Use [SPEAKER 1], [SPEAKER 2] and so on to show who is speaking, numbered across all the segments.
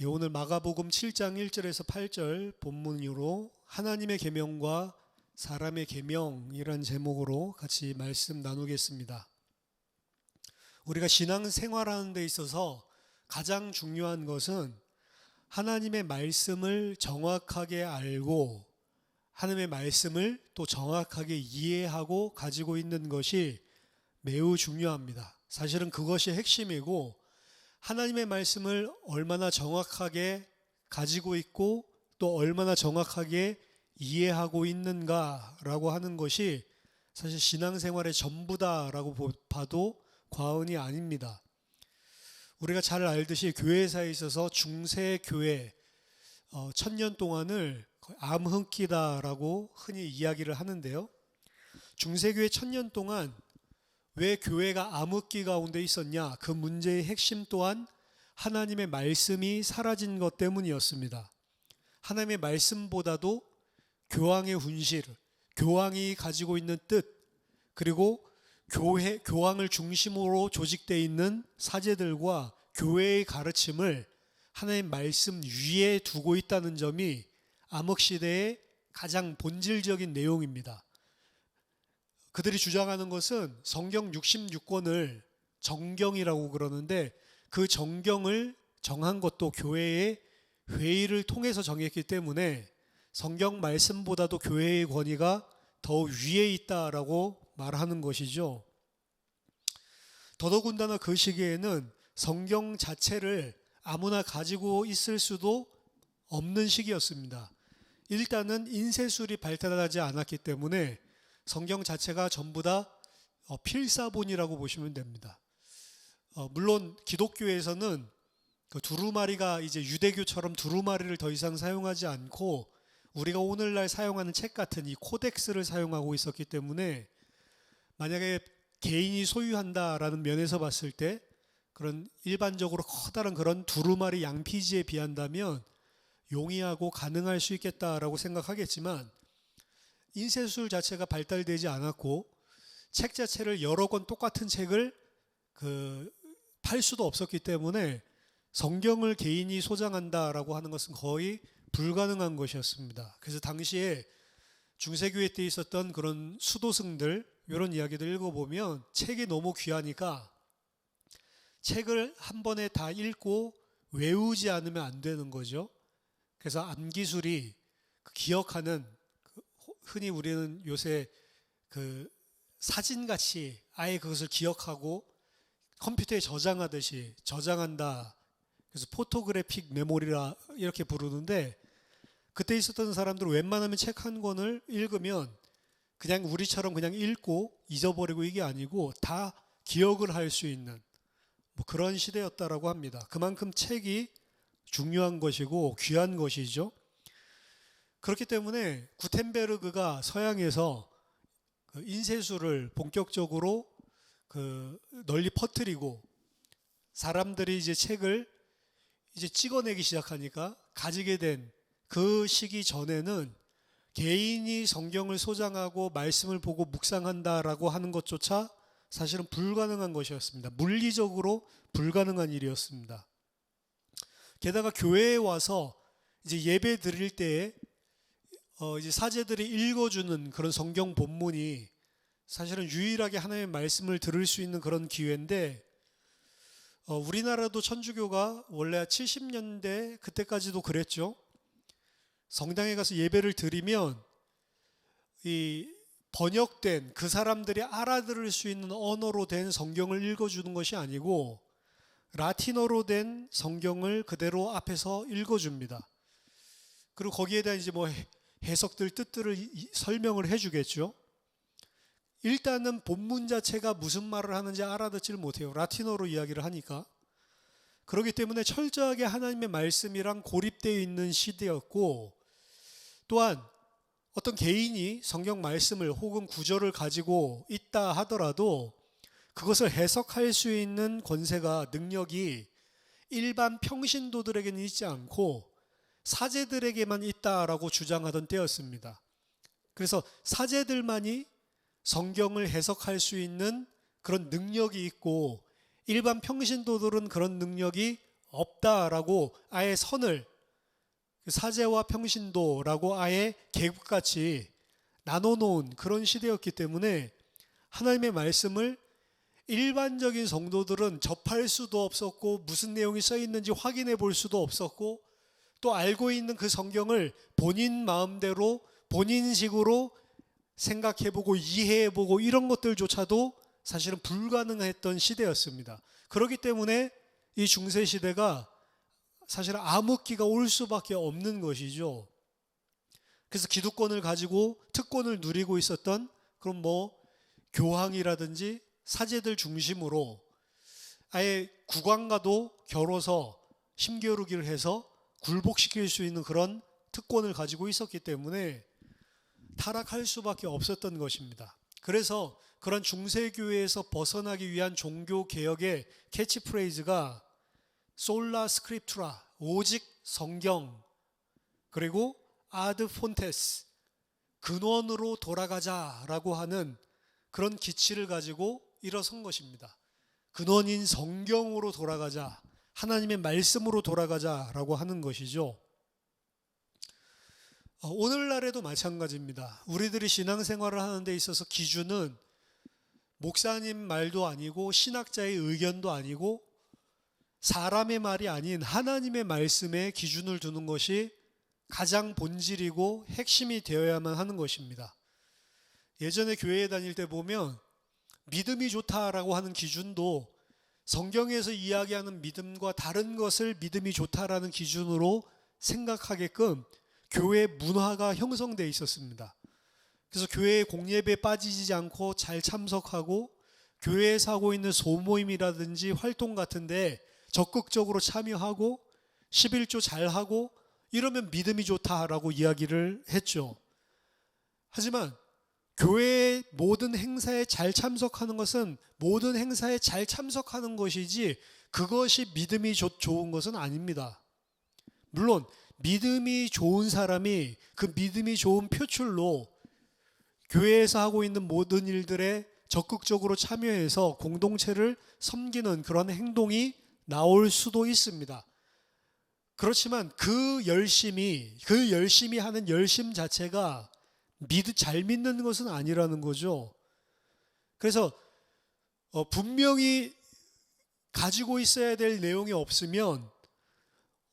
[SPEAKER 1] 오늘 마가복음 7장 1절에서 8절 본문으로 하나님의 계명과 사람의 계명이라는 제목으로 같이 말씀 나누겠습니다. 우리가 신앙생활하는 데 있어서 가장 중요한 것은 하나님의 말씀을 정확하게 알고 하나님의 말씀을 또 정확하게 이해하고 가지고 있는 것이 매우 중요합니다. 사실은 그것이 핵심이고, 하나님의 말씀을 얼마나 정확하게 가지고 있고 또 얼마나 정확하게 이해하고 있는가라고 하는 것이 사실 신앙생활의 전부다라고 봐도 과언이 아닙니다. 우리가 잘 알듯이 교회사에 있어서 중세교회 1000년 동안을 암흑기다라고 흔히 이야기를 하는데요. 중세교회 1000년 동안 왜 교회가 암흑기 가운데 있었냐? 그 문제의 핵심 또한 하나님의 말씀이 사라진 것 때문이었습니다. 하나님의 말씀보다도 교황의 훈실, 교황이 가지고 있는 뜻, 그리고 교황을 중심으로 조직되어 있는 사제들과 교회의 가르침을 하나님의 말씀 위에 두고 있다는 점이 암흑시대의 가장 본질적인 내용입니다. 그들이 주장하는 것은 성경 66권을 정경이라고 그러는데, 그 정경을 정한 것도 교회의 회의를 통해서 정했기 때문에 성경 말씀보다도 교회의 권위가 더 위에 있다라고 말하는 것이죠. 더더군다나 그 시기에는 성경 자체를 아무나 가지고 있을 수도 없는 시기였습니다. 일단은 인쇄술이 발달하지 않았기 때문에 성경 자체가 전부 다 필사본이라고 보시면 됩니다. 물론 기독교에서는 그 두루마리가 이제 유대교처럼 두루마리를 더 이상 사용하지 않고 우리가 오늘날 사용하는 책 같은 이 코덱스를 사용하고 있었기 때문에, 만약에 개인이 소유한다라는 면에서 봤을 때 그런 일반적으로 커다란 그런 두루마리 양피지에 비한다면 용이하고 가능할 수 있겠다라고 생각하겠지만, 인쇄술 자체가 발달되지 않았고 책 자체를 여러 권 똑같은 책을 팔 수도 없었기 때문에 성경을 개인이 소장한다라고 하는 것은 거의 불가능한 것이었습니다. 그래서 당시에 중세교회 때 있었던 그런 수도승들, 이런 이야기들 읽어보면 책이 너무 귀하니까 책을 한 번에 다 읽고 외우지 않으면 안 되는 거죠. 그래서 암기술이 기억하는, 흔히 우리는 요새 사진같이 아예 그것을 기억하고 컴퓨터에 저장하듯이 저장한다. 그래서 포토그래픽 메모리라 이렇게 부르는데, 그때 있었던 사람들은 웬만하면 책 한 권을 읽으면 그냥 우리처럼 그냥 읽고 잊어버리고 이게 아니고 다 기억을 할 수 있는 그런 시대였다라고 합니다. 그만큼 책이 중요한 것이고 귀한 것이죠. 그렇기 때문에 구텐베르그가 서양에서 인쇄술을 본격적으로 널리 퍼뜨리고 사람들이 이제 책을 이제 찍어내기 시작하니까, 가지게 된 그 시기 전에는 개인이 성경을 소장하고 말씀을 보고 묵상한다라고 하는 것조차 사실은 불가능한 것이었습니다. 물리적으로 불가능한 일이었습니다. 게다가 교회에 와서 이제 예배 드릴 때에 이제 사제들이 읽어주는 그런 성경 본문이 사실은 유일하게 하나님의 말씀을 들을 수 있는 그런 기회인데, 우리나라도 천주교가 원래 70년대 그때까지도 그랬죠. 성당에 가서 예배를 드리면 이 번역된, 그 사람들이 알아들을 수 있는 언어로 된 성경을 읽어주는 것이 아니고 라틴어로 된 성경을 그대로 앞에서 읽어줍니다. 그리고 거기에 대한 이제 해석들, 뜻들을 설명을 해주겠죠. 일단은 본문 자체가 무슨 말을 하는지 알아듣지를 못해요. 라틴어로 이야기를 하니까. 그렇기 때문에 철저하게 하나님의 말씀이랑 고립되어 있는 시대였고, 또한 어떤 개인이 성경 말씀을 혹은 구절을 가지고 있다 하더라도 그것을 해석할 수 있는 권세가, 능력이 일반 평신도들에게는 있지 않고 사제들에게만 있다라고 주장하던 때였습니다. 그래서 사제들만이 성경을 해석할 수 있는 그런 능력이 있고, 일반 평신도들은 그런 능력이 없다라고 아예 선을 사제와 평신도라고 아예 계급같이 나눠놓은 그런 시대였기 때문에 하나님의 말씀을 일반적인 성도들은 접할 수도 없었고 무슨 내용이 써 있는지 확인해 볼 수도 없었고 또 알고 있는 그 성경을 본인 마음대로 본인식으로 생각해보고 이해해보고 이런 것들조차도 사실은 불가능했던 시대였습니다. 그렇기 때문에 이 중세시대가 사실은 암흑기가 올 수밖에 없는 것이죠. 그래서 기득권을 가지고 특권을 누리고 있었던 그런 교황이라든지 사제들 중심으로 아예 국왕과도 겨뤄서 힘겨루기를 해서 굴복시킬 수 있는 그런 특권을 가지고 있었기 때문에 타락할 수밖에 없었던 것입니다. 그래서 그런 중세교회에서 벗어나기 위한 종교개혁의 캐치프레이즈가 솔라 스크립투라, 오직 성경, 그리고 아드 폰테스, 근원으로 돌아가자라고 하는 그런 기치를 가지고 일어선 것입니다. 근원인 성경으로 돌아가자, 하나님의 말씀으로 돌아가자라고 하는 것이죠. 오늘날에도 마찬가지입니다. 우리들이 신앙생활을 하는 데 있어서 기준은 목사님 말도 아니고 신학자의 의견도 아니고 사람의 말이 아닌 하나님의 말씀에 기준을 두는 것이 가장 본질이고 핵심이 되어야만 하는 것입니다. 예전에 교회에 다닐 때 보면 믿음이 좋다라고 하는 기준도 성경에서 이야기하는 믿음과 다른 것을 믿음이 좋다라는 기준으로 생각하게끔 교회 문화가 형성되어 있었습니다. 그래서 교회의 공예배에 빠지지 않고 잘 참석하고 교회에서 하고 있는 소모임이라든지 활동 같은데 적극적으로 참여하고 11조 잘하고 이러면 믿음이 좋다라고 이야기를 했죠. 하지만 교회의 모든 행사에 잘 참석하는 것은 모든 행사에 잘 참석하는 것이지 그것이 믿음이 좋은 것은 아닙니다. 물론 믿음이 좋은 사람이 그 믿음이 좋은 표출로 교회에서 하고 있는 모든 일들에 적극적으로 참여해서 공동체를 섬기는 그런 행동이 나올 수도 있습니다. 그렇지만 그 열심히 하는 열심 자체가 잘 믿는 것은 아니라는 거죠. 그래서 분명히 가지고 있어야 될 내용이 없으면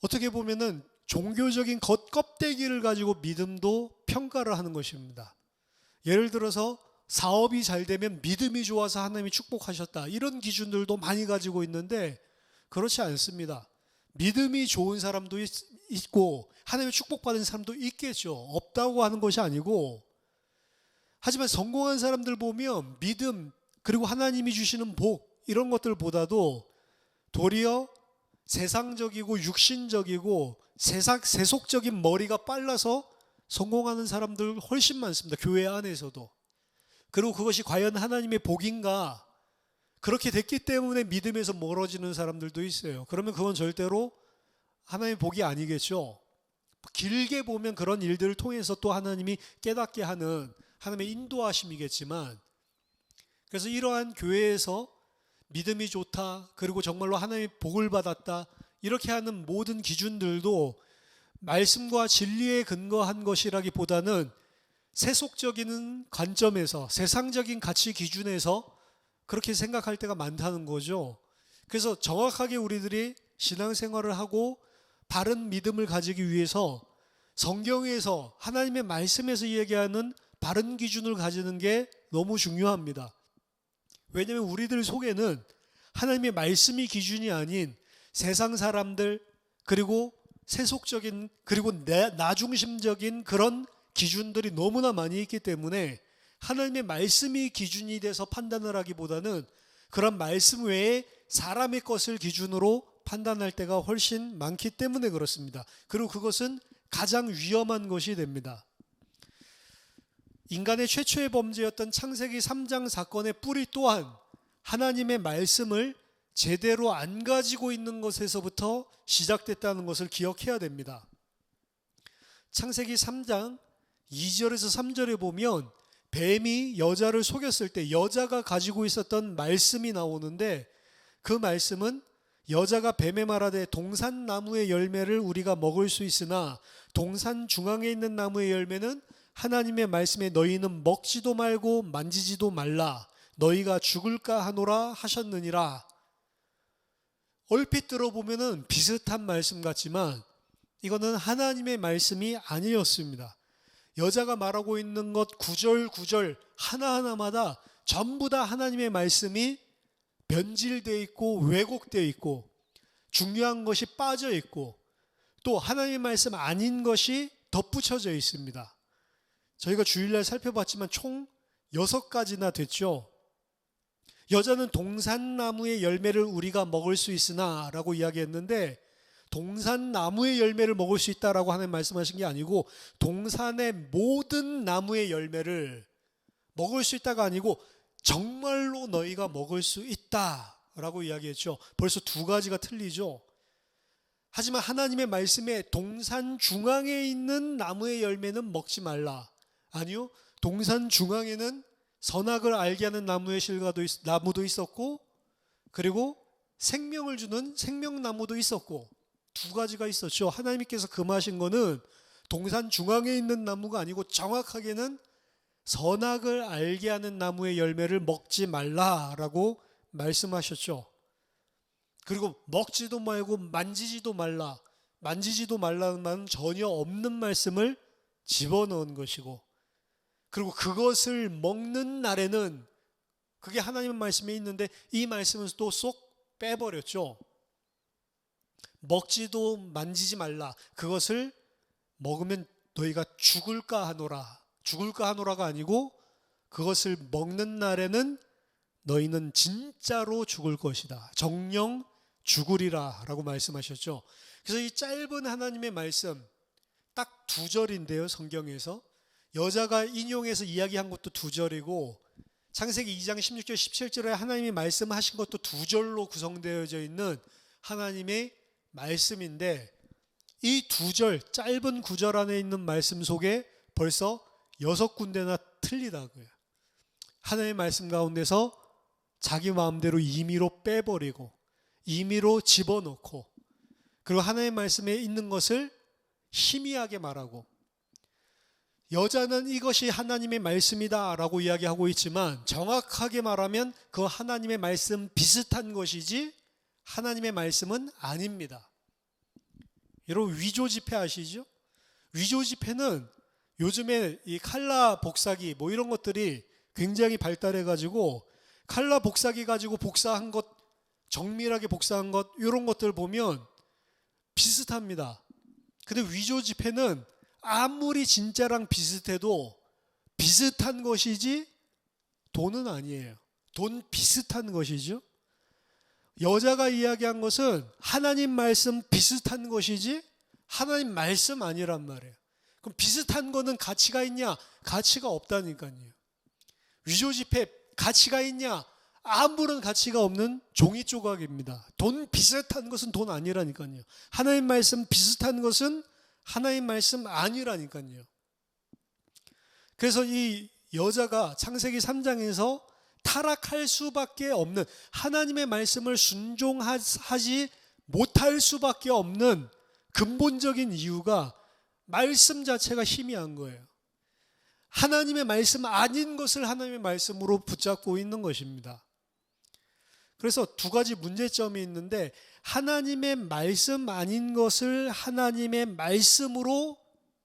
[SPEAKER 1] 어떻게 보면은 종교적인 겉껍데기를 가지고 믿음도 평가를 하는 것입니다. 예를 들어서 사업이 잘 되면 믿음이 좋아서 하나님이 축복하셨다. 이런 기준들도 많이 가지고 있는데 그렇지 않습니다. 믿음이 좋은 사람도 있고 하나님의 축복받은 사람도 있겠죠. 없다고 하는 것이 아니고 하지만 성공한 사람들 보면 믿음 그리고 하나님이 주시는 복 이런 것들보다도 도리어 세상적이고 육신적이고 세속적인 머리가 빨라서 성공하는 사람들 훨씬 많습니다. 교회 안에서도. 그리고 그것이 과연 하나님의 복인가? 그렇게 됐기 때문에 믿음에서 멀어지는 사람들도 있어요. 그러면 그건 절대로 하나님의 복이 아니겠죠. 길게 보면 그런 일들을 통해서 또 하나님이 깨닫게 하는 하나님의 인도하심이겠지만, 그래서 이러한 교회에서 믿음이 좋다, 그리고 정말로 하나님의 복을 받았다, 이렇게 하는 모든 기준들도 말씀과 진리에 근거한 것이라기보다는 세속적인 관점에서, 세상적인 가치 기준에서 그렇게 생각할 때가 많다는 거죠. 그래서 정확하게 우리들이 신앙생활을 하고 바른 믿음을 가지기 위해서 성경에서 하나님의 말씀에서 얘기하는 바른 기준을 가지는 게 너무 중요합니다. 왜냐하면 우리들 속에는 하나님의 말씀이 기준이 아닌 세상 사람들 그리고 세속적인 그리고 나 중심적인 그런 기준들이 너무나 많이 있기 때문에 하나님의 말씀이 기준이 돼서 판단을 하기보다는 그런 말씀 외에 사람의 것을 기준으로 판단할 때가 훨씬 많기 때문에 그렇습니다. 그리고 그것은 가장 위험한 것이 됩니다. 인간의 최초의 범죄였던 창세기 3장 사건의 뿌리 또한 하나님의 말씀을 제대로 안 가지고 있는 것에서부터 시작됐다는 것을 기억해야 됩니다. 창세기 3장 2절에서 3절에 보면 뱀이 여자를 속였을 때 여자가 가지고 있었던 말씀이 나오는데 그 말씀은 여자가 뱀에 말하되 동산 나무의 열매를 우리가 먹을 수 있으나 동산 중앙에 있는 나무의 열매는 하나님의 말씀에 너희는 먹지도 말고 만지지도 말라 너희가 죽을까 하노라 하셨느니라. 얼핏 들어보면은 비슷한 말씀 같지만 이거는 하나님의 말씀이 아니었습니다. 여자가 말하고 있는 것 구절 구절 하나하나마다 전부 다 하나님의 말씀이 변질되어 있고 왜곡되어 있고 중요한 것이 빠져 있고 또 하나님의 말씀 아닌 것이 덧붙여져 있습니다. 저희가 주일날 살펴봤지만 총 6가지나 됐죠. 여자는 동산나무의 열매를 우리가 먹을 수 있으나 라고 이야기했는데 동산나무의 열매를 먹을 수 있다라고 하나님 말씀하신 게 아니고 동산의 모든 나무의 열매를 먹을 수 있다가 아니고 정말로 너희가 먹을 수 있다라고 이야기했죠. 벌써 2가지가 틀리죠. 하지만 하나님의 말씀에 동산 중앙에 있는 나무의 열매는 먹지 말라. 아니요. 동산 중앙에는 선악을 알게 하는 나무의 실과도 나무도 있었고 그리고 생명을 주는 생명나무도 있었고 2가지가 있었죠. 하나님께서 금하신 거는 동산 중앙에 있는 나무가 아니고 정확하게는 선악을 알게 하는 나무의 열매를 먹지 말라라고 말씀하셨죠. 그리고 먹지도 말고 만지지도 말라. 만지지도 말라는 말은 전혀 없는 말씀을 집어넣은 것이고 그리고 그것을 먹는 날에는 그게 하나님의 말씀에 있는데 이 말씀은 또 쏙 빼버렸죠. 먹지도 만지지 말라. 그것을 먹으면 너희가 죽을까 하노라. 죽을까 하노라가 아니고 그것을 먹는 날에는 너희는 진짜로 죽을 것이다. 정령 죽으리라 라고 말씀하셨죠. 그래서 이 짧은 하나님의 말씀 딱 2절인데요. 성경에서 여자가 인용해서 이야기한 것도 2절이고 창세기 2장 16절 17절에 하나님이 말씀하신 것도 2절로 구성되어져 있는 하나님의 말씀인데 이 2절 짧은 구절 안에 있는 말씀 속에 벌써 6군데나 틀리다고요. 하나님의 말씀 가운데서 자기 마음대로 임의로 빼버리고 임의로 집어넣고 그리고 하나님의 말씀에 있는 것을 희미하게 말하고 여자는 이것이 하나님의 말씀이다 라고 이야기하고 있지만 정확하게 말하면 그 하나님의 말씀 비슷한 것이지 하나님의 말씀은 아닙니다. 여러분 위조 지폐 아시죠? 위조 지폐는 요즘에 이 칼라 복사기 뭐 이런 것들이 굉장히 발달해 가지고 칼라 복사기 가지고 복사한 것 정밀하게 복사한 것 이런 것들 보면 비슷합니다. 근데 위조 지폐는 아무리 진짜랑 비슷해도 비슷한 것이지 돈은 아니에요. 돈 비슷한 것이죠. 여자가 이야기한 것은 하나님 말씀 비슷한 것이지 하나님 말씀 아니란 말이에요. 그럼 비슷한 거는 가치가 있냐? 가치가 없다니까요. 위조 지폐 가치가 있냐? 아무런 가치가 없는 종이 조각입니다. 돈 비슷한 것은 돈 아니라니까요. 하나님 말씀 비슷한 것은 하나님 말씀 아니라니까요. 그래서 이 여자가 창세기 3장에서 타락할 수밖에 없는 하나님의 말씀을 순종하지 못할 수밖에 없는 근본적인 이유가 말씀 자체가 희미한 거예요. 하나님의 말씀 아닌 것을 하나님의 말씀으로 붙잡고 있는 것입니다. 그래서 2가지 문제점이 있는데 하나님의 말씀 아닌 것을 하나님의 말씀으로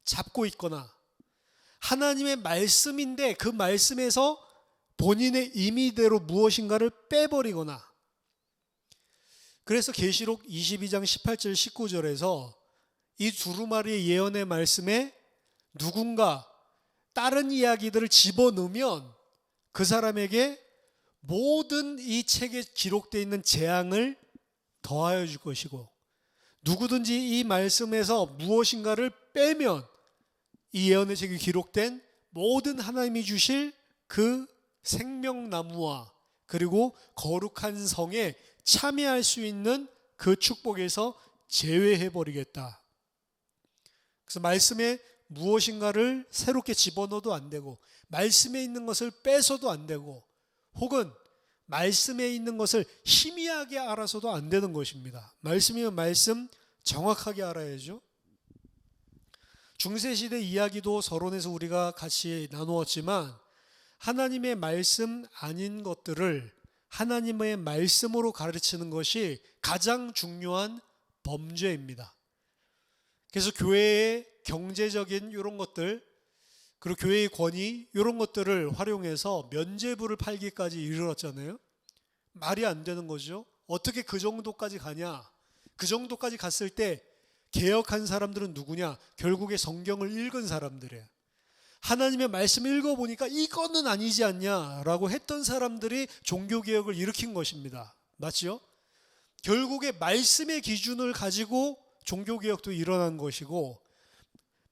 [SPEAKER 1] 잡고 있거나 하나님의 말씀인데 그 말씀에서 본인의 임의대로 무엇인가를 빼버리거나 그래서 계시록 22장 18절 19절에서 이 두루마리의 예언의 말씀에 누군가 다른 이야기들을 집어넣으면 그 사람에게 모든 이 책에 기록되어 있는 재앙을 더하여 줄 것이고 누구든지 이 말씀에서 무엇인가를 빼면 이 예언의 책에 기록된 모든 하나님이 주실 그 생명나무와 그리고 거룩한 성에 참여할 수 있는 그 축복에서 제외해버리겠다. 그래서 말씀에 무엇인가를 새롭게 집어넣어도 안 되고 말씀에 있는 것을 빼서도 안 되고 혹은 말씀에 있는 것을 희미하게 알아서도 안 되는 것입니다. 말씀이면 말씀 정확하게 알아야죠. 중세시대 이야기도 서론에서 우리가 같이 나누었지만 하나님의 말씀 아닌 것들을 하나님의 말씀으로 가르치는 것이 가장 중요한 범죄입니다. 그래서 교회의 경제적인 이런 것들, 그리고 교회의 권위 이런 것들을 활용해서 면죄부를 팔기까지 이르렀잖아요. 말이 안 되는 거죠. 어떻게 그 정도까지 가냐? 그 정도까지 갔을 때 개혁한 사람들은 누구냐? 결국에 성경을 읽은 사람들이에요. 하나님의 말씀을 읽어보니까 이거는 아니지 않냐라고 했던 사람들이 종교개혁을 일으킨 것입니다. 맞죠? 결국에 말씀의 기준을 가지고 종교개혁도 일어난 것이고,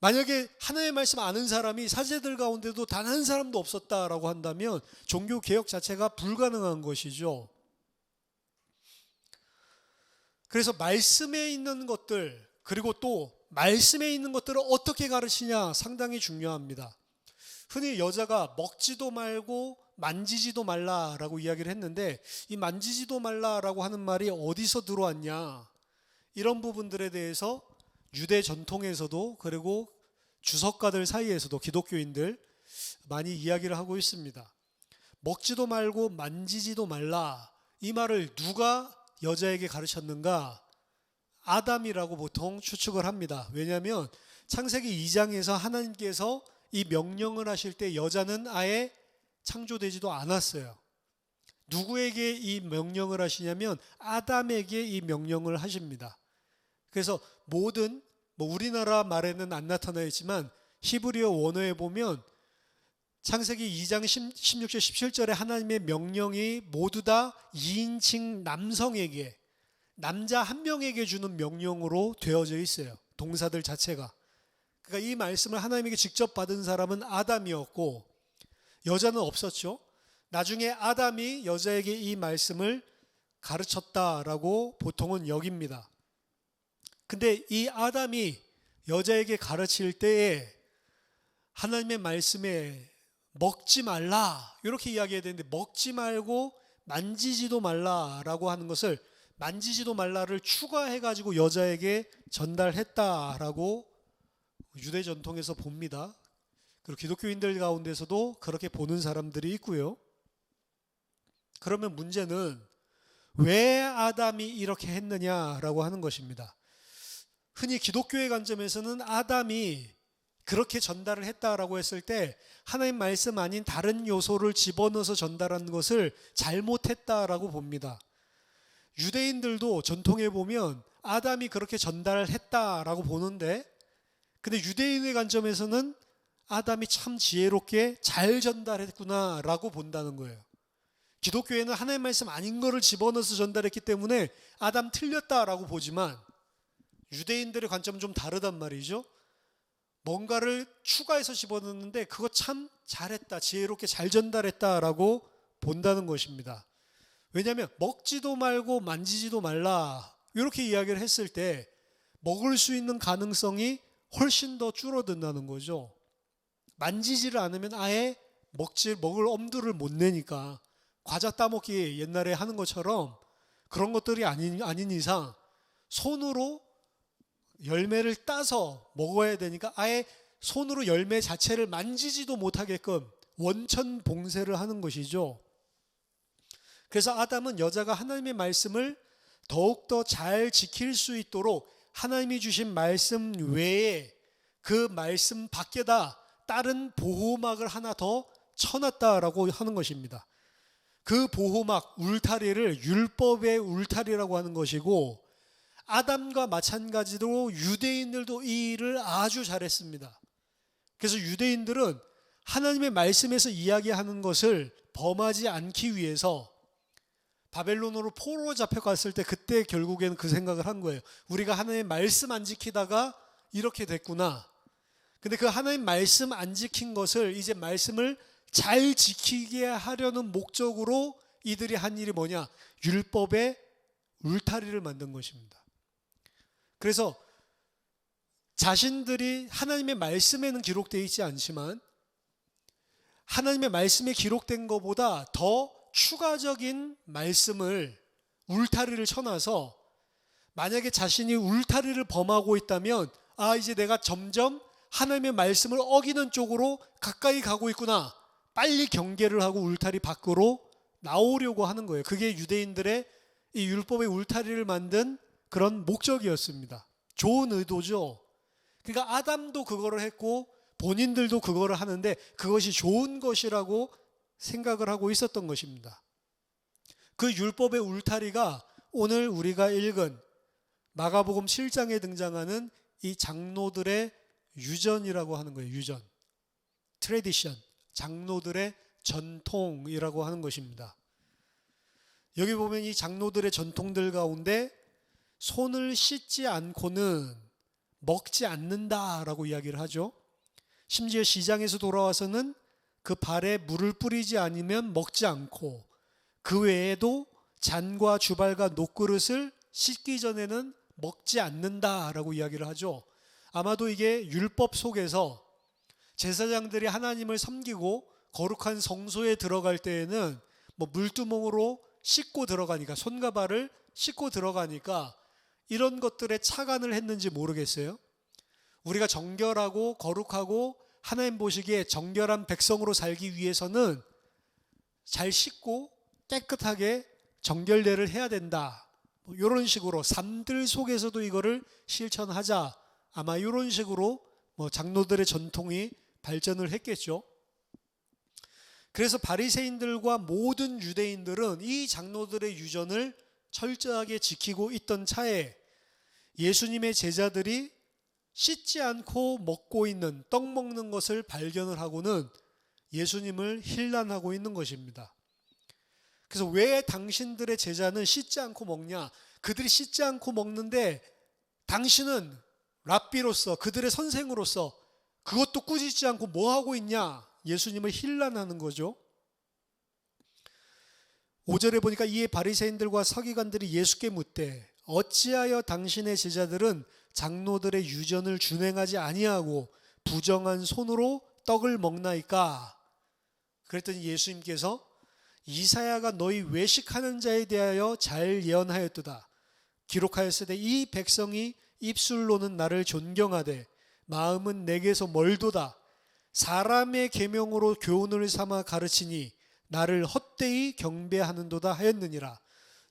[SPEAKER 1] 만약에 하나님의 말씀 아는 사람이 사제들 가운데도 단 한 사람도 없었다라고 한다면 종교개혁 자체가 불가능한 것이죠. 그래서 말씀에 있는 것들, 그리고 또 말씀에 있는 것들을 어떻게 가르치냐 상당히 중요합니다. 흔히 여자가 먹지도 말고 만지지도 말라라고 이야기를 했는데, 이 만지지도 말라라고 하는 말이 어디서 들어왔냐, 이런 부분들에 대해서 유대 전통에서도 그리고 주석가들 사이에서도 기독교인들 많이 이야기를 하고 있습니다. 먹지도 말고 만지지도 말라, 이 말을 누가 여자에게 가르쳤는가? 아담이라고 보통 추측을 합니다. 왜냐하면 창세기 2장에서 하나님께서 이 명령을 하실 때 여자는 아예 창조되지도 않았어요. 누구에게 이 명령을 하시냐면 아담에게 이 명령을 하십니다. 그래서 모든 우리나라 말에는 안 나타나 있지만 히브리어 원어에 보면 창세기 2장 16절 17절에 하나님의 명령이 모두 다 2인칭 남성에게, 남자 한 명에게 주는 명령으로 되어져 있어요. 동사들 자체가. 그러니까 이 말씀을 하나님에게 직접 받은 사람은 아담이었고 여자는 없었죠. 나중에 아담이 여자에게 이 말씀을 가르쳤다라고 보통은 여깁니다. 근데 이 아담이 여자에게 가르칠 때에 하나님의 말씀에 먹지 말라 이렇게 이야기해야 되는데, 먹지 말고 만지지도 말라라고 하는 것을 만지지도 말라를 추가해가지고 여자에게 전달했다라고 유대 전통에서 봅니다. 그리고 기독교인들 가운데서도 그렇게 보는 사람들이 있고요. 그러면 문제는 왜 아담이 이렇게 했느냐라고 하는 것입니다. 흔히 기독교의 관점에서는 아담이 그렇게 전달을 했다라고 했을 때 하나님 말씀 아닌 다른 요소를 집어넣어서 전달한 것을 잘못했다라고 봅니다. 유대인들도 전통에 보면 아담이 그렇게 전달을 했다라고 보는데, 근데 유대인의 관점에서는 아담이 참 지혜롭게 잘 전달했구나라고 본다는 거예요. 기독교에는 하나님 말씀 아닌 거를 집어넣어서 전달했기 때문에 아담 틀렸다라고 보지만 유대인들의 관점은 좀 다르단 말이죠. 뭔가를 추가해서 집어넣는데 그거 참 잘했다, 지혜롭게 잘 전달했다라고 본다는 것입니다. 왜냐하면 먹지도 말고 만지지도 말라 이렇게 이야기를 했을 때 먹을 수 있는 가능성이 훨씬 더 줄어든다는 거죠. 만지지를 않으면 아예 먹을 엄두를 못 내니까, 과자 따먹기 옛날에 하는 것처럼 그런 것들이 아닌 이상 손으로 열매를 따서 먹어야 되니까 아예 손으로 열매 자체를 만지지도 못하게끔 원천 봉쇄를 하는 것이죠. 그래서 아담은 여자가 하나님의 말씀을 더욱더 잘 지킬 수 있도록 하나님이 주신 말씀 외에 그 말씀 밖에다 다른 보호막을 하나 더 쳐놨다라고 하는 것입니다. 그 보호막, 울타리를 율법의 울타리라고 하는 것이고, 아담과 마찬가지로 유대인들도 이 일을 아주 잘했습니다. 그래서 유대인들은 하나님의 말씀에서 이야기하는 것을 범하지 않기 위해서 바벨론으로 포로로 잡혀갔을 때 그때 결국에는 그 생각을 한 거예요. 우리가 하나님의 말씀 안 지키다가 이렇게 됐구나. 근데 그 하나님 말씀 안 지킨 것을 이제 말씀을 잘 지키게 하려는 목적으로 이들이 한 일이 뭐냐? 율법의 울타리를 만든 것입니다. 그래서 자신들이 하나님의 말씀에는 기록되어 있지 않지만 하나님의 말씀에 기록된 것보다 더 추가적인 말씀을 울타리를 쳐놔서 만약에 자신이 울타리를 범하고 있다면 이제 내가 점점 하나님의 말씀을 어기는 쪽으로 가까이 가고 있구나. 빨리 경계를 하고 울타리 밖으로 나오려고 하는 거예요. 그게 유대인들의 이 율법의 울타리를 만든 그런 목적이었습니다. 좋은 의도죠. 그러니까 아담도 그거를 했고 본인들도 그거를 하는데 그것이 좋은 것이라고 생각을 하고 있었던 것입니다. 그 율법의 울타리가 오늘 우리가 읽은 마가복음 7장에 등장하는 이 장로들의 유전이라고 하는 거예요. 유전, 트래디션, 장로들의 전통이라고 하는 것입니다. 여기 보면 이 장로들의 전통들 가운데 손을 씻지 않고는 먹지 않는다라고 이야기를 하죠. 심지어 시장에서 돌아와서는 그 발에 물을 뿌리지 않으면 먹지 않고, 그 외에도 잔과 주발과 녹그릇을 씻기 전에는 먹지 않는다라고 이야기를 하죠. 아마도 이게 율법 속에서 제사장들이 하나님을 섬기고 거룩한 성소에 들어갈 때에는 물두멍으로 씻고 들어가니까, 손과 발을 씻고 들어가니까 이런 것들에 착안을 했는지 모르겠어요. 우리가 정결하고 거룩하고 하나님 보시기에 정결한 백성으로 살기 위해서는 잘 씻고 깨끗하게 정결례를 해야 된다. 이런 식으로 삶들 속에서도 이거를 실천하자. 아마 이런 식으로 장로들의 전통이 발전을 했겠죠. 그래서 바리새인들과 모든 유대인들은 이 장로들의 유전을 철저하게 지키고 있던 차에 예수님의 제자들이 씻지 않고 먹고 있는, 떡 먹는 것을 발견을 하고는 예수님을 힐난하고 있는 것입니다. 그래서 왜 당신들의 제자는 씻지 않고 먹냐? 그들이 씻지 않고 먹는데 당신은 랍비로서, 그들의 선생으로서 그것도 꾸짖지 않고 뭐 하고 있냐? 예수님을 힐난하는 거죠. 5절에 보니까 이에 바리새인들과 서기관들이 예수께 묻되 어찌하여 당신의 제자들은 장로들의 유전을 준행하지 아니하고 부정한 손으로 떡을 먹나이까? 그랬더니 예수님께서 이사야가 너희 외식하는 자에 대하여 잘 예언하였도다. 기록하였으되 이 백성이 입술로는 나를 존경하되 마음은 내게서 멀도다. 사람의 계명으로 교훈을 삼아 가르치니 나를 헛되이 경배하는도다 하였느니라.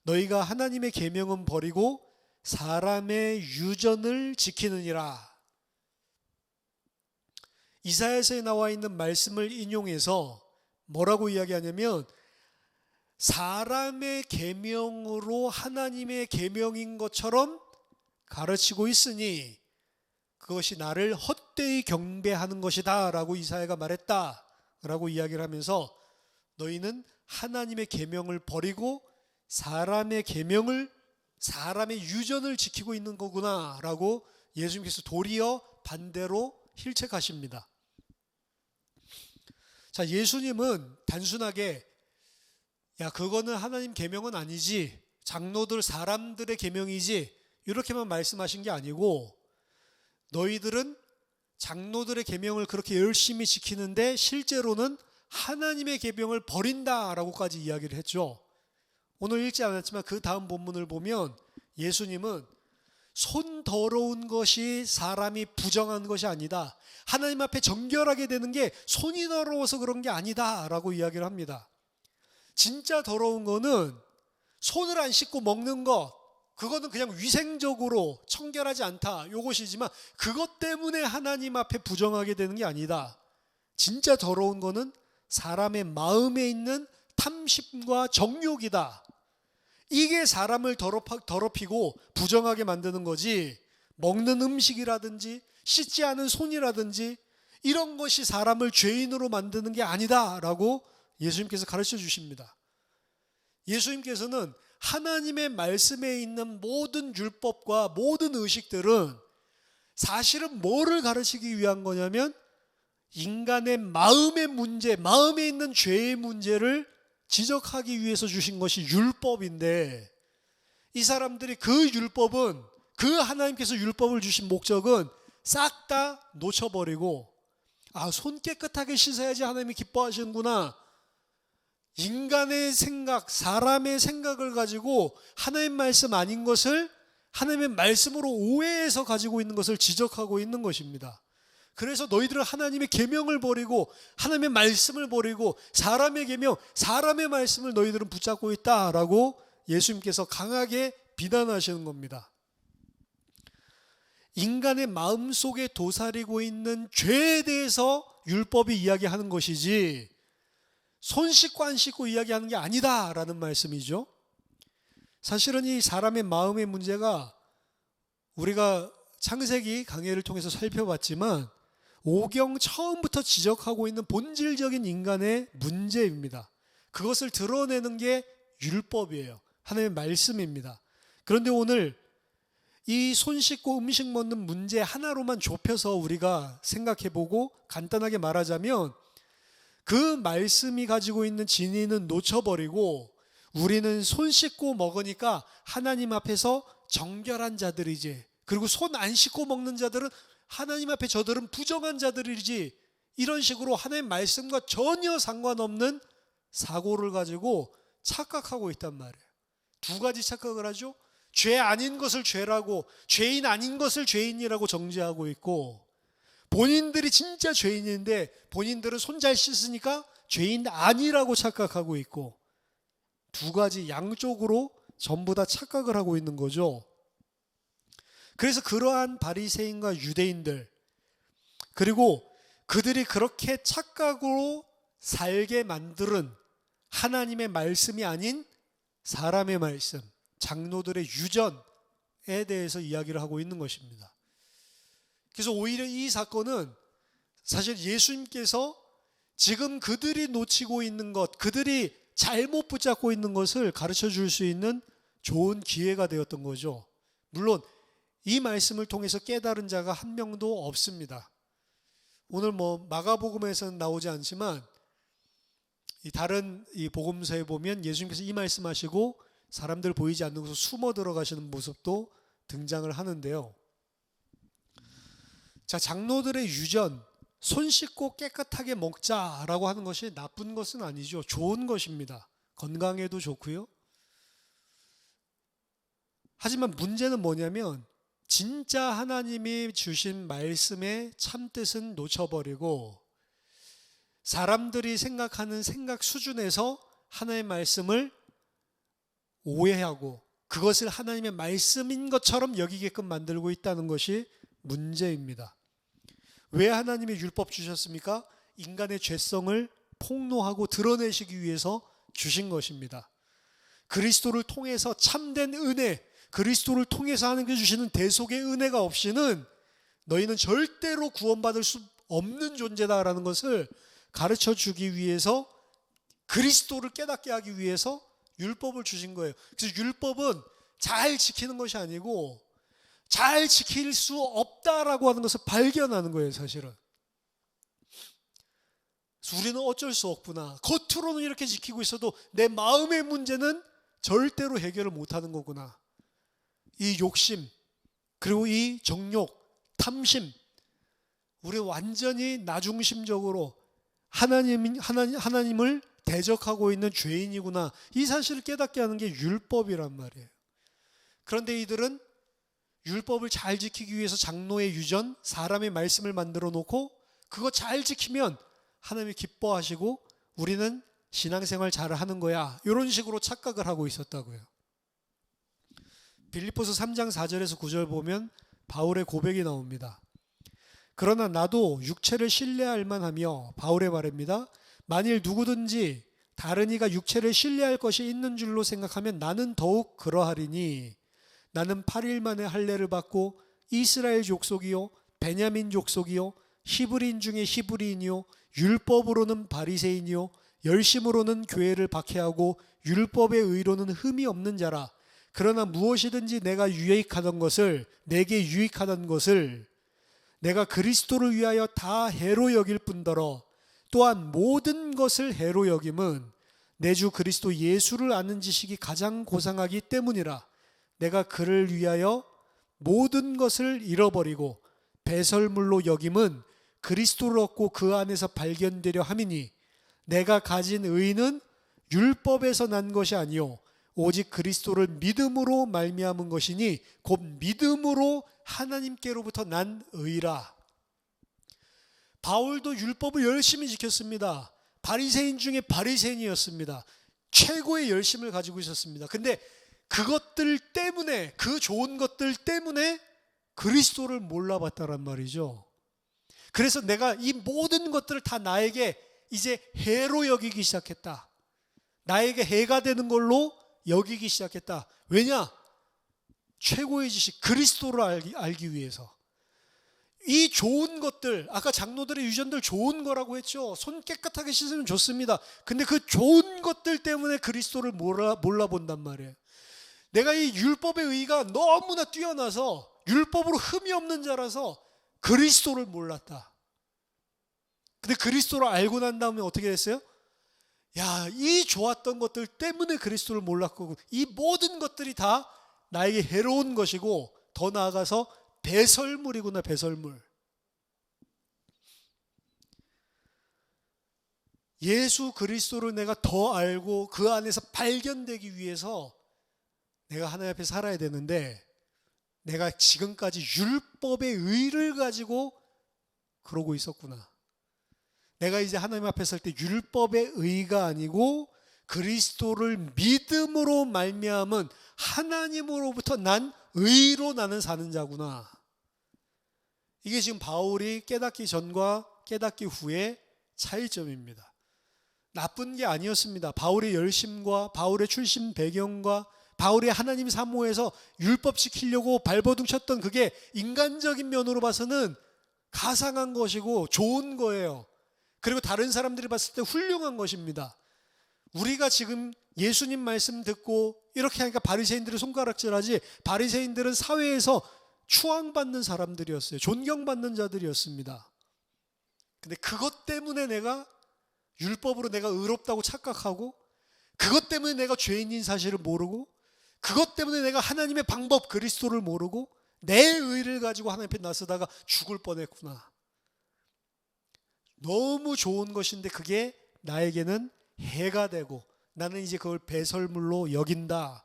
[SPEAKER 1] 너희가 하나님의 계명은 버리고 사람의 유전을 지키느니라. 이사야서에 나와 있는 말씀을 인용해서 뭐라고 이야기하냐면, 사람의 계명으로 하나님의 계명인 것처럼 가르치고 있으니 그것이 나를 헛되이 경배하는 것이다 라고 이사야가 말했다 라고 이야기를 하면서, 너희는 하나님의 계명을 버리고 사람의 계명을, 사람의 유전을 지키고 있는 거구나 라고 예수님께서 도리어 반대로 힐책하십니다. 자, 예수님은 단순하게 그거는 하나님 계명은 아니지, 장로들 사람들의 계명이지, 이렇게만 말씀하신 게 아니고, 너희들은 장로들의 계명을 그렇게 열심히 지키는데 실제로는 하나님의 계명을 버린다라고까지 이야기를 했죠. 오늘 읽지 않았지만 그 다음 본문을 보면 예수님은 손 더러운 것이 사람이 부정한 것이 아니다, 하나님 앞에 정결하게 되는 게 손이 더러워서 그런 게 아니다 라고 이야기를 합니다. 진짜 더러운 거는 손을 안 씻고 먹는 것, 그거는 그냥 위생적으로 청결하지 않다, 이것이지만 그것 때문에 하나님 앞에 부정하게 되는 게 아니다. 진짜 더러운 거는 사람의 마음에 있는 탐심과 정욕이다. 이게 사람을 더럽히고 부정하게 만드는 거지, 먹는 음식이라든지 씻지 않은 손이라든지 이런 것이 사람을 죄인으로 만드는 게 아니다 라고 예수님께서 가르쳐 주십니다. 예수님께서는 하나님의 말씀에 있는 모든 율법과 모든 의식들은 사실은 뭐를 가르치기 위한 거냐면, 인간의 마음의 문제, 마음에 있는 죄의 문제를 지적하기 위해서 주신 것이 율법인데, 이 사람들이 그 율법은, 그 하나님께서 율법을 주신 목적은 싹 다 놓쳐버리고, 손 깨끗하게 씻어야지 하나님이 기뻐하시는구나, 인간의 생각, 사람의 생각을 가지고 하나님 말씀 아닌 것을 하나님의 말씀으로 오해해서 가지고 있는 것을 지적하고 있는 것입니다. 그래서 너희들은 하나님의 계명을 버리고 하나님의 말씀을 버리고 사람의 계명, 사람의 말씀을 너희들은 붙잡고 있다라고 예수님께서 강하게 비난하시는 겁니다. 인간의 마음속에 도사리고 있는 죄에 대해서 율법이 이야기하는 것이지 손 씻고 안 씻고 이야기하는 게 아니다라는 말씀이죠. 사실은 이 사람의 마음의 문제가 우리가 창세기 강해를 통해서 살펴봤지만 오경 처음부터 지적하고 있는 본질적인 인간의 문제입니다. 그것을 드러내는 게 율법이에요. 하나님의 말씀입니다. 그런데 오늘 이 손 씻고 음식 먹는 문제 하나로만 좁혀서 우리가 생각해보고 간단하게 말하자면 그 말씀이 가지고 있는 진리는 놓쳐버리고 우리는 손 씻고 먹으니까 하나님 앞에서 정결한 자들이지, 그리고 손 안 씻고 먹는 자들은 하나님 앞에 저들은 부정한 자들이지, 이런 식으로 하나님의 말씀과 전혀 상관없는 사고를 가지고 착각하고 있단 말이에요. 두 가지 착각을 하죠. 죄 아닌 것을 죄라고, 죄인 아닌 것을 죄인이라고 정죄하고 있고, 본인들이 진짜 죄인인데 본인들은 손 잘 씻으니까 죄인 아니라고 착각하고 있고, 두 가지 양쪽으로 전부 다 착각을 하고 있는 거죠. 그래서 그러한 바리새인과 유대인들, 그리고 그들이 그렇게 착각으로 살게 만드는 하나님의 말씀이 아닌 사람의 말씀, 장로들의 유전에 대해서 이야기를 하고 있는 것입니다. 그래서 오히려 이 사건은 사실 예수님께서 지금 그들이 놓치고 있는 것, 그들이 잘못 붙잡고 있는 것을 가르쳐 줄 수 있는 좋은 기회가 되었던 거죠. 물론 이 말씀을 통해서 깨달은 자가 한 명도 없습니다. 오늘 마가복음에서는 나오지 않지만 다른 이 복음서에 보면 예수님께서 이 말씀하시고 사람들 보이지 않는 곳으로 숨어 들어가시는 모습도 등장을 하는데요. 자, 장로들의 유전, 손 씻고 깨끗하게 먹자라고 하는 것이 나쁜 것은 아니죠. 좋은 것입니다. 건강에도 좋고요. 하지만 문제는 뭐냐면 진짜 하나님이 주신 말씀의 참뜻은 놓쳐버리고 사람들이 생각하는 생각 수준에서 하나님의 말씀을 오해하고 그것을 하나님의 말씀인 것처럼 여기게끔 만들고 있다는 것이 문제입니다. 왜 하나님이 율법 주셨습니까? 인간의 죄성을 폭로하고 드러내시기 위해서 주신 것입니다. 그리스도를 통해서 참된 은혜, 그리스도를 통해서 하나님께 주시는 대속의 은혜가 없이는 너희는 절대로 구원받을 수 없는 존재다라는 것을 가르쳐 주기 위해서, 그리스도를 깨닫게 하기 위해서 율법을 주신 거예요. 그래서 율법은 잘 지키는 것이 아니고 잘 지킬 수 없다라고 하는 것을 발견하는 거예요, 사실은. 그래서 우리는 어쩔 수 없구나. 겉으로는 이렇게 지키고 있어도 내 마음의 문제는 절대로 해결을 못하는 거구나. 이 욕심, 그리고 이 정욕, 탐심, 우리 완전히 나중심적으로 하나님을 대적하고 있는 죄인이구나. 이 사실을 깨닫게 하는 게 율법이란 말이에요. 그런데 이들은 율법을 잘 지키기 위해서 장로의 유전, 사람의 말씀을 만들어 놓고 그거 잘 지키면 하나님이 기뻐하시고 우리는 신앙생활 잘 하는 거야, 이런 식으로 착각을 하고 있었다고요. 빌립보서 3장 4절에서 9절 보면 바울의 고백이 나옵니다. 그러나 나도 육체를 신뢰할 만하며, 바울의 말입니다. 만일 누구든지 다른 이가 육체를 신뢰할 것이 있는 줄로 생각하면 나는 더욱 그러하리니, 나는 8일 만에 할례를 받고 이스라엘 족속이요 베냐민 족속이요 히브리인 중에 히브리인이요 율법으로는 바리새인이요 열심으로는 교회를 박해하고 율법의 의로는 흠이 없는 자라. 그러나 무엇이든지 내게 유익하던 것을 내가 그리스도를 위하여 다 해로 여길 뿐더러 또한 모든 것을 해로 여김은 내 주 그리스도 예수를 아는 지식이 가장 고상하기 때문이라. 내가 그를 위하여 모든 것을 잃어버리고 배설물로 여김은 그리스도를 얻고 그 안에서 발견되려 함이니, 내가 가진 의는 율법에서 난 것이 아니요 오직 그리스도를 믿음으로 말미암은 것이니 곧 믿음으로 하나님께로부터 난 의라. 바울도 율법을 열심히 지켰습니다. 바리새인 중에 바리새인이었습니다. 최고의 열심을 가지고 있었습니다. 근데 그것들 때문에, 그 좋은 것들 때문에 그리스도를 몰라봤다란 말이죠. 그래서 내가 이 모든 것들을 다 나에게 이제 해로 여기기 시작했다. 나에게 해가 되는 걸로 여기기 시작했다. 왜냐? 최고의 지식 그리스도를 알기 위해서. 이 좋은 것들, 아까 장로들의 유전들 좋은 거라고 했죠. 손 깨끗하게 씻으면 좋습니다. 근데 그 좋은 것들 때문에 그리스도를 몰라본단 말이에요. 내가 이 율법의 의가 너무나 뛰어나서 율법으로 흠이 없는 자라서 그리스도를 몰랐다. 근데 그리스도를 알고 난 다음에 어떻게 됐어요? 야, 이 좋았던 것들 때문에 그리스도를 몰랐고 이 모든 것들이 다 나에게 해로운 것이고 더 나아가서 배설물이구나, 배설물. 예수 그리스도를 내가 더 알고 그 안에서 발견되기 위해서 내가 하나님 앞에 살아야 되는데 내가 지금까지 율법의 의를 가지고 그러고 있었구나. 내가 이제 하나님 앞에 설 때 율법의 의가 아니고 그리스도를 믿음으로 말미암은 하나님으로부터 난 의로 나는 사는 자구나. 이게 지금 바울이 깨닫기 전과 깨닫기 후의 차이점입니다. 나쁜 게 아니었습니다. 바울의 열심과 바울의 출신 배경과 바울의 하나님 사모에서 율법 지키려고 발버둥 쳤던 그게 인간적인 면으로 봐서는 가상한 것이고 좋은 거예요. 그리고 다른 사람들이 봤을 때 훌륭한 것입니다. 우리가 지금 예수님 말씀 듣고 이렇게 하니까 바리새인들이 손가락질하지, 바리새인들은 사회에서 추앙받는 사람들이었어요. 존경받는 자들이었습니다. 근데 그것 때문에 내가 율법으로 내가 의롭다고 착각하고, 그것 때문에 내가 죄인인 사실을 모르고, 그것 때문에 내가 하나님의 방법 그리스도를 모르고 내 의를 가지고 하나님 앞에 나서다가 죽을 뻔했구나. 너무 좋은 것인데 그게 나에게는 해가 되고 나는 이제 그걸 배설물로 여긴다.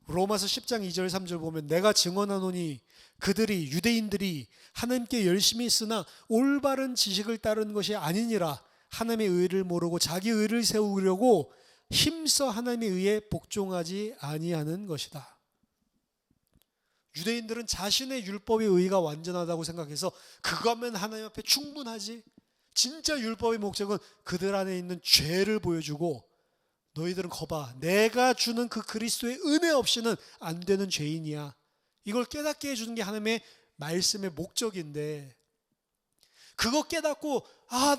[SPEAKER 1] 로마서 10장 2절 3절 보면 내가 증언하노니 그들이 유대인들이 하나님께 열심히 있으나 올바른 지식을 따르는 것이 아니니라. 하나님의 의를 모르고 자기 의를 세우려고 힘써 하나님의 의에 복종하지 아니하는 것이다. 유대인들은 자신의 율법의 의가 완전하다고 생각해서 그거면 하나님 앞에 충분하지. 진짜 율법의 목적은 그들 안에 있는 죄를 보여주고 너희들은 거봐, 내가 주는 그 그리스도의 은혜 없이는 안 되는 죄인이야. 이걸 깨닫게 해주는 게 하나님의 말씀의 목적인데, 그거 깨닫고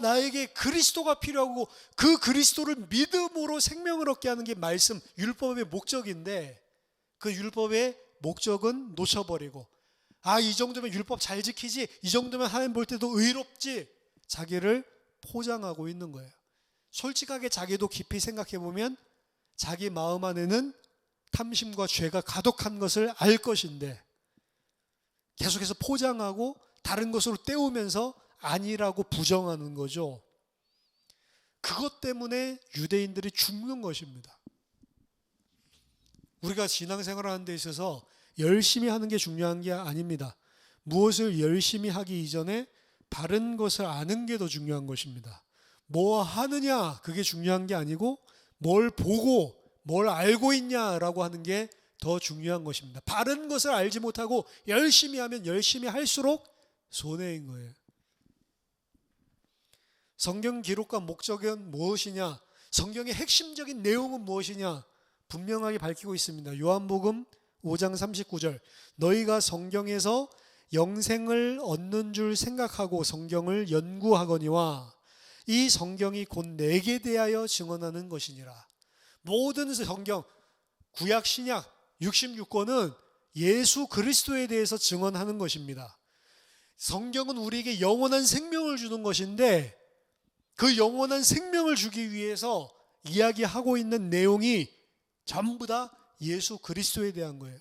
[SPEAKER 1] 나에게 그리스도가 필요하고 그 그리스도를 믿음으로 생명을 얻게 하는 게 말씀, 율법의 목적인데 그 율법의 목적은 놓쳐버리고 이 정도면 율법 잘 지키지, 이 정도면 하나님 볼 때도 의롭지, 자기를 포장하고 있는 거예요. 솔직하게 자기도 깊이 생각해 보면 자기 마음 안에는 탐심과 죄가 가득한 것을 알 것인데 계속해서 포장하고 다른 것으로 때우면서 아니라고 부정하는 거죠. 그것 때문에 유대인들이 죽는 것입니다. 우리가 신앙생활을 하는 데 있어서 열심히 하는 게 중요한 게 아닙니다. 무엇을 열심히 하기 이전에 바른 것을 아는 게 더 중요한 것입니다. 뭐 하느냐 그게 중요한 게 아니고 뭘 보고 뭘 알고 있냐라고 하는 게 더 중요한 것입니다. 바른 것을 알지 못하고 열심히 하면 열심히 할수록 손해인 거예요. 성경 기록과 목적은 무엇이냐? 성경의 핵심적인 내용은 무엇이냐? 분명하게 밝히고 있습니다. 요한복음 5장 39절 너희가 성경에서 영생을 얻는 줄 생각하고 성경을 연구하거니와 이 성경이 곧 내게 대하여 증언하는 것이니라. 모든 성경, 구약 신약 66권은 예수 그리스도에 대해서 증언하는 것입니다. 성경은 우리에게 영원한 생명을 주는 것인데 그 영원한 생명을 주기 위해서 이야기하고 있는 내용이 전부 다 예수 그리스도에 대한 거예요.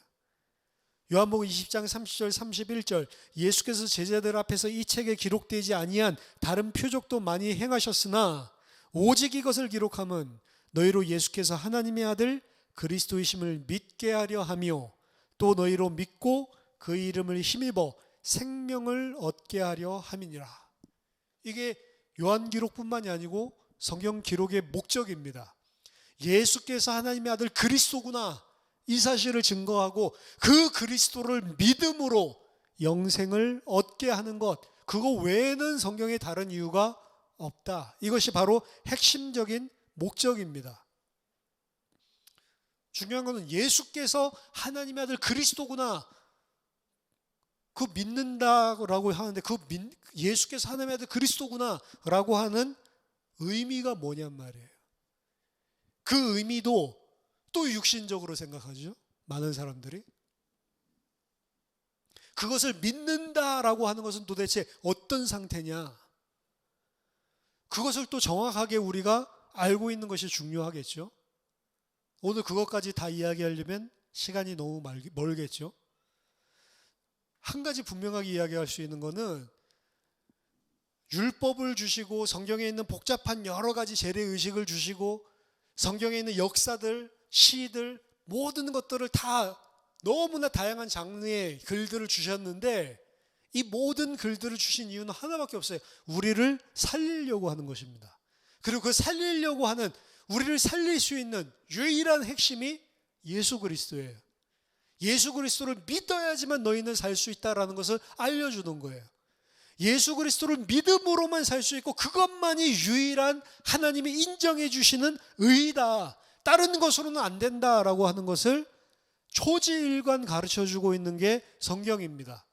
[SPEAKER 1] 요한복음 20장 30절 31절 예수께서 제자들 앞에서 이 책에 기록되지 아니한 다른 표적도 많이 행하셨으나 오직 이것을 기록함은 너희로 예수께서 하나님의 아들 그리스도이심을 믿게 하려 하며 또 너희로 믿고 그 이름을 힘입어 생명을 얻게 하려 함이니라. 이게 요한기록뿐만이 아니고 성경 기록의 목적입니다. 예수께서 하나님의 아들 그리스도구나, 이 사실을 증거하고 그 그리스도를 믿음으로 영생을 얻게 하는 것, 그거 외에는 성경에 다른 이유가 없다. 이것이 바로 핵심적인 목적입니다. 중요한 것은 예수께서 하나님의 아들 그리스도구나, 그 믿는다라고 하는데 예수께서 하나님의 아들 그리스도구나 라고 하는 의미가 뭐냔 말이에요. 그 의미도 또 육신적으로 생각하죠. 많은 사람들이. 그것을 믿는다라고 하는 것은 도대체 어떤 상태냐? 그것을 또 정확하게 우리가 알고 있는 것이 중요하겠죠. 오늘 그것까지 다 이야기하려면 시간이 너무 멀겠죠. 한 가지 분명하게 이야기할 수 있는 것은 율법을 주시고 성경에 있는 복잡한 여러 가지 재래의식을 주시고 성경에 있는 역사들, 시들, 모든 것들을 다 너무나 다양한 장르의 글들을 주셨는데 이 모든 글들을 주신 이유는 하나밖에 없어요. 우리를 살리려고 하는 것입니다. 그리고 그 살리려고 하는, 우리를 살릴 수 있는 유일한 핵심이 예수 그리스도예요. 예수 그리스도를 믿어야지만 너희는 살 수 있다라는 것을 알려주는 거예요. 예수 그리스도를 믿음으로만 살 수 있고 그것만이 유일한 하나님이 인정해 주시는 의다, 다른 것으로는 안 된다라고 하는 것을 초지일관 가르쳐주고 있는 게 성경입니다.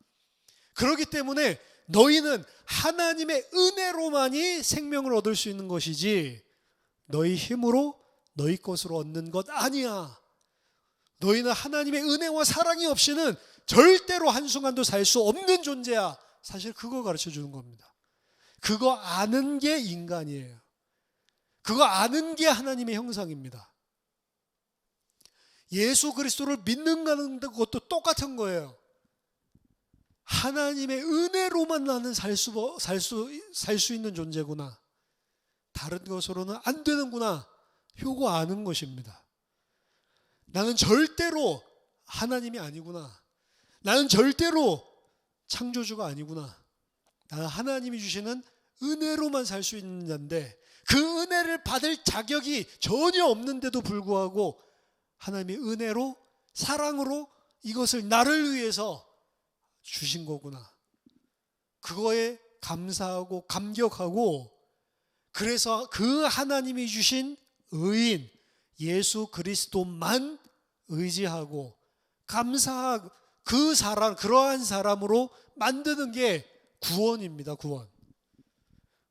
[SPEAKER 1] 그렇기 때문에 너희는 하나님의 은혜로만이 생명을 얻을 수 있는 것이지 너희 힘으로 너희 것으로 얻는 것 아니야. 너희는 하나님의 은혜와 사랑이 없이는 절대로 한순간도 살 수 없는 존재야. 사실 그거 가르쳐 주는 겁니다. 그거 아는 게 인간이에요. 그거 아는 게 하나님의 형상입니다. 예수 그리스도를 믿는 것도 똑같은 거예요. 하나님의 은혜로만 나는 살 수 있는 존재구나. 다른 것으로는 안 되는구나. 요거 아는 것입니다. 나는 절대로 하나님이 아니구나. 나는 절대로 창조주가 아니구나. 나는 하나님이 주시는 은혜로만 살 수 있는 자인데 그 은혜를 받을 자격이 전혀 없는데도 불구하고 하나님의 은혜로, 사랑으로 이것을 나를 위해서 주신 거구나. 그거에 감사하고 감격하고, 그래서 그 하나님이 주신 의인 예수 그리스도만 의지하고 감사하고 그 사람, 그러한 사람으로 만드는 게 구원입니다.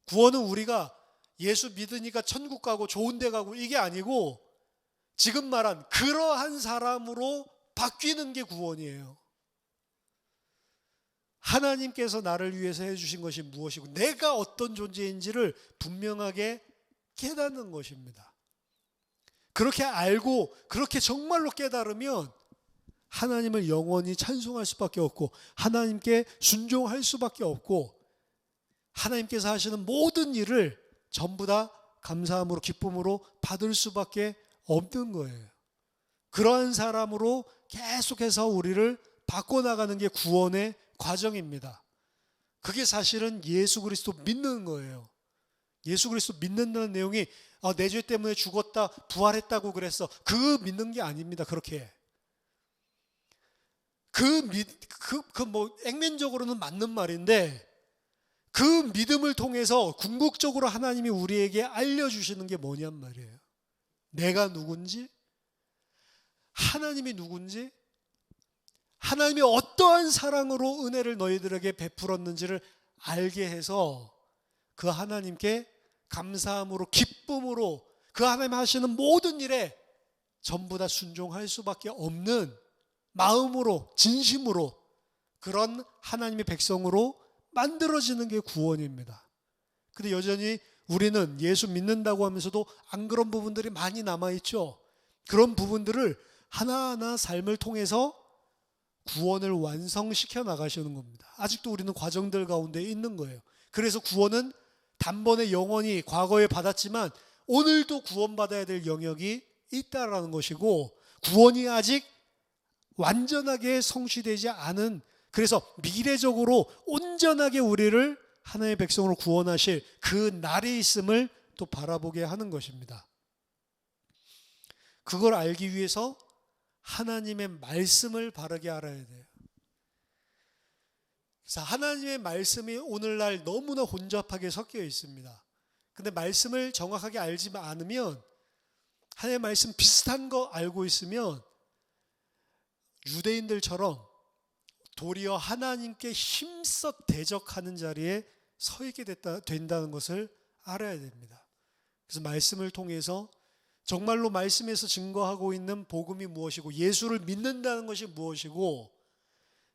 [SPEAKER 1] 구원은 우리가 예수 믿으니까 천국 가고 좋은 데 가고 이게 아니고 지금 말한 그러한 사람으로 바뀌는 게 구원이에요. 하나님께서 나를 위해서 해주신 것이 무엇이고 내가 어떤 존재인지를 분명하게 깨닫는 것입니다. 그렇게 알고 그렇게 정말로 깨달으면 하나님을 영원히 찬송할 수밖에 없고 하나님께 순종할 수밖에 없고 하나님께서 하시는 모든 일을 전부 다 감사함으로 기쁨으로 받을 수밖에 없는 거예요. 그러한 사람으로 계속해서 우리를 바꿔나가는 게 구원의 과정입니다. 그게 사실은 예수 그리스도 믿는 거예요. 예수 그리스도 믿는다는 내용이 내 죄 때문에 죽었다 부활했다고 그랬어, 그 믿는 게 아닙니다. 그렇게 액면적으로는 맞는 말인데 그 믿음을 통해서 궁극적으로 하나님이 우리에게 알려주시는 게 뭐냔 말이에요. 내가 누군지, 하나님이 누군지, 하나님이 어떠한 사랑으로 은혜를 너희들에게 베풀었는지를 알게 해서 그 하나님께 감사함으로 기쁨으로 그 하나님 하시는 모든 일에 전부 다 순종할 수밖에 없는 마음으로, 진심으로 그런 하나님의 백성으로 만들어지는 게 구원입니다. 근데 여전히 우리는 예수 믿는다고 하면서도 안 그런 부분들이 많이 남아있죠. 그런 부분들을 하나하나 삶을 통해서 구원을 완성시켜 나가시는 겁니다. 아직도 우리는 과정들 가운데 있는 거예요. 그래서 구원은 단번에 영원히 과거에 받았지만 오늘도 구원받아야 될 영역이 있다라는 것이고, 구원이 아직 완전하게 성취되지 않은, 그래서 미래적으로 온전하게 우리를 하나님의 백성으로 구원하실 그 날이 있음을 또 바라보게 하는 것입니다. 그걸 알기 위해서 하나님의 말씀을 바르게 알아야 돼요. 그래서 하나님의 말씀이 오늘날 너무나 혼잡하게 섞여 있습니다. 근데 말씀을 정확하게 알지 않으면, 하나님의 말씀 비슷한 거 알고 있으면 유대인들처럼 도리어 하나님께 힘써 대적하는 자리에 서 있게 된다는 것을 알아야 됩니다. 그래서 말씀을 통해서 정말로 말씀에서 증거하고 있는 복음이 무엇이고, 예수를 믿는다는 것이 무엇이고,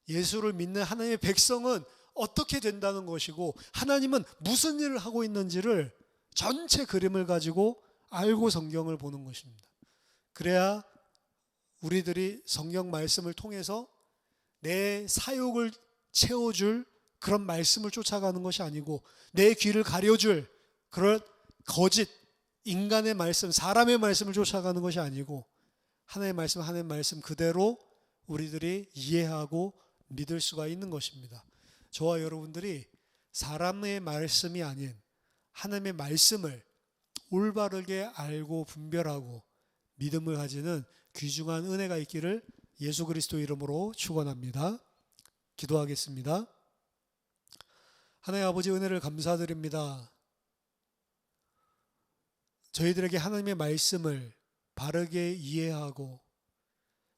[SPEAKER 1] 예수를 믿는 하나님의 백성은 어떻게 된다는 것이고, 하나님은 무슨 일을 하고 있는지를 전체 그림을 가지고 알고 성경을 보는 것입니다. 그래야 우리들이 성경 말씀을 통해서 내 사욕을 채워줄 그런 말씀을 쫓아가는 것이 아니고, 내 귀를 가려줄 그런 거짓 인간의 말씀, 사람의 말씀을 쫓아가는 것이 아니고, 하나님의 말씀 그대로 우리들이 이해하고 믿을 수가 있는 것입니다. 저와 여러분들이 사람의 말씀이 아닌 하나님의 말씀을 올바르게 알고 분별하고 믿음을 가지는 귀중한 은혜가 있기를 예수 그리스도 이름으로 축원합니다. 기도하겠습니다. 하나님 아버지, 은혜를 감사드립니다. 저희들에게 하나님의 말씀을 바르게 이해하고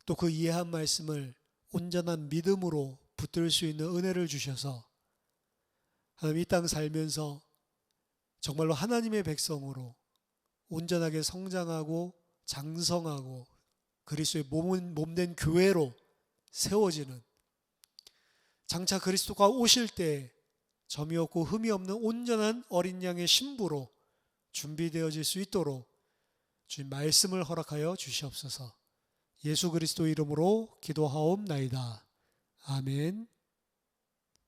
[SPEAKER 1] 또 그 이해한 말씀을 온전한 믿음으로 붙들 수 있는 은혜를 주셔서 하나님 이 땅 살면서 정말로 하나님의 백성으로 온전하게 성장하고 장성하고 그리스도의 몸된 교회로 세워지는, 장차 그리스도가 오실 때 점이 없고 흠이 없는 온전한 어린 양의 신부로 준비되어질 수 있도록 주님 말씀을 허락하여 주시옵소서. 예수 그리스도 이름으로 기도하옵나이다. 아멘.